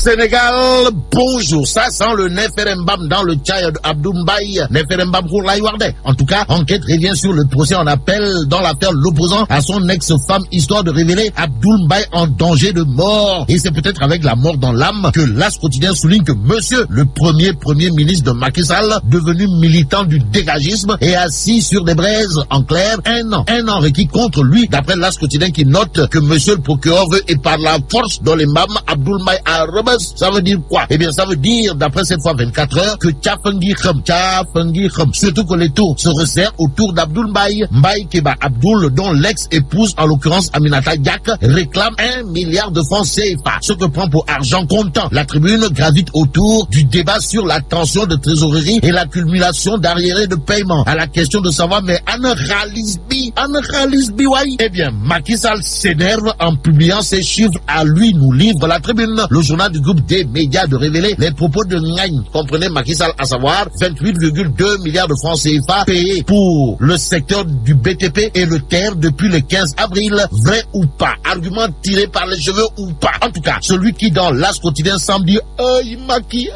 Sénégal, bonjour. Ça sent le Neferembam dans le Tchad Abdoul Mbaye. Neferembam pour l'Aïwardais. En tout cas, enquête revient sur le procès en appel dans l'affaire l'opposant à son ex-femme, histoire de révéler Abdoul Mbaye en danger de mort. Et c'est peut-être avec la mort dans l'âme que l'As quotidien souligne que monsieur, le premier ministre de Macky Sall, devenu militant du dégagisme et assis sur des braises, en clair, un an requis contre lui, d'après l'As quotidien qui note que monsieur le procureur veut et par la force dans les mâmes Abdoul Mbaye à Rebus. Ça veut dire quoi? Eh bien, ça veut dire, d'après cette fois 24 heures, que Tchafangi Kham, surtout que les tours se resserrent autour d'Abdoul Mbaye. Mbaye Keba Abdoul, dont l'ex-épouse, en l'occurrence Aminata Diak, réclame 1 milliard de francs CFA, ce que prend pour argent comptant. La tribune gravite autour du débat sur la tension de trésorerie et l'accumulation d'arriérés de paiement. À la question de savoir, mais Anne Khalisbi, eh bien, Macky Sall s'énerve en publiant ces chiffres à lui, nous livre la tribune. Le journal du groupe des médias de révéler les propos de Ngagne, comprenez Macky Sall, à savoir 28,2 milliards de francs CFA payés pour le secteur du BTP et le TER depuis le 15 avril. Vrai ou pas? Argument tiré par les cheveux ou pas? En tout cas, celui qui dans l'As quotidien semble dire aïe Macky,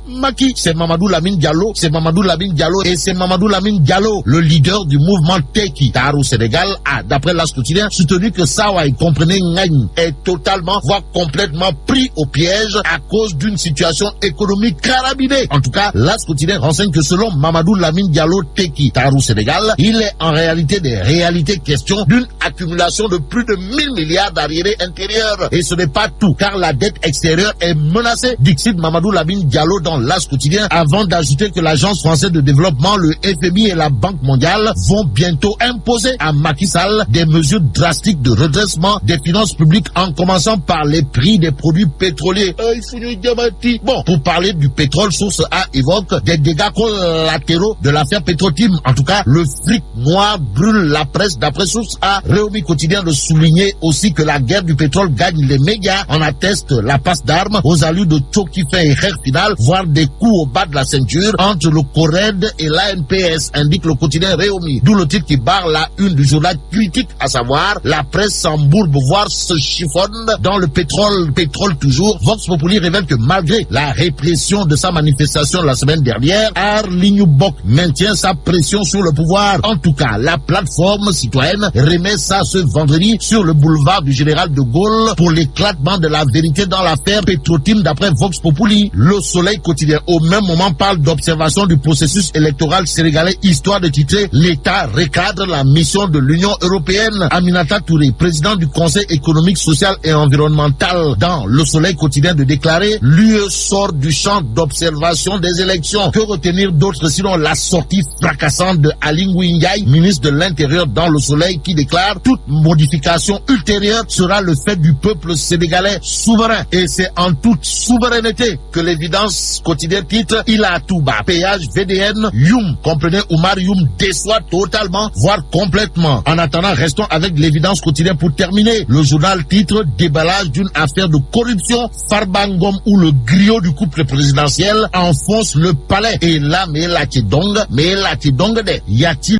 Macky, c'est Mamadou Lamine Diallo, et c'est Mamadou Lamine Diallo, le leader du mouvement Teki Tarou Sénégal, a, d'après l'As quotidien, soutenu que Sawai, comprenez Ngagne, est totalement, voire complètement pris au piège à cause d'une situation économique carabinée. En tout cas, l'As quotidien renseigne que selon Mamadou Lamine Diallo Teki Tarou Sénégal, il est en réalité des réalités question d'une accumulation de plus de 1000 milliards d'arriérés intérieurs. Et ce n'est pas tout, car la dette extérieure est menacée, dixit Mamadou Lamine Diallo dans l'As quotidien, avant d'ajouter que l'Agence française de développement, le FMI et la Banque mondiale vont bientôt imposer à Macky Sall des mesures drastiques de redressement des finances publiques, en commençant par les prix des produits pétroliers. Bon, pour parler du pétrole, Source A évoque des dégâts collatéraux de l'affaire Petrotim. En tout cas, le fric noir brûle la presse, d'après Source A. Réumi quotidien de souligner aussi que la guerre du pétrole gagne les médias. En atteste la passe d'armes aux allures de Tchoki fait et Kher final, voire des coups au bas de la ceinture entre le CORED et l'ANPS, indique le quotidien Réumi. D'où le titre qui barre la une du journal Critique, à savoir la presse s'embourbe, voire se chiffonne dans le pétrole toujours. Vox Populi révèle que malgré la répression de sa manifestation la semaine dernière, Arlinou Bok maintient sa pression sur le pouvoir. En tout cas, la plateforme citoyenne remet ça ce vendredi sur le boulevard du Général de Gaulle pour l'éclatement de la vérité dans l'affaire Petrotim, d'après Vox Populi. Le Soleil quotidien au même moment parle d'observation du processus électoral sénégalais, histoire de titrer l'État recadre la mission de l'Union européenne. Aminata Touré, président du Conseil économique, social et environnemental, dans Le Soleil quotidien de déclarer l'UE sort du champ d'observation des élections. Que retenir d'autre sinon la sortie fracassante de Aly Ngouille Ndiaye, ministre de l'Intérieur, dans Le Soleil, qui déclare toute modification ultérieure sera le fait du peuple sénégalais souverain. Et c'est en toute souveraineté que l'Évidence quotidien titre il a tout bas. Péage VDN, Youm, comprenez Oumar Youm, déçoit totalement, voire complètement. En attendant, restons avec l'Évidence quotidien pour terminer. Le journal titre déballage d'une affaire de corruption, Farbangom, où le griot du couple présidentiel enfonce le palais. Et là, mais la tidong de, y a-t-il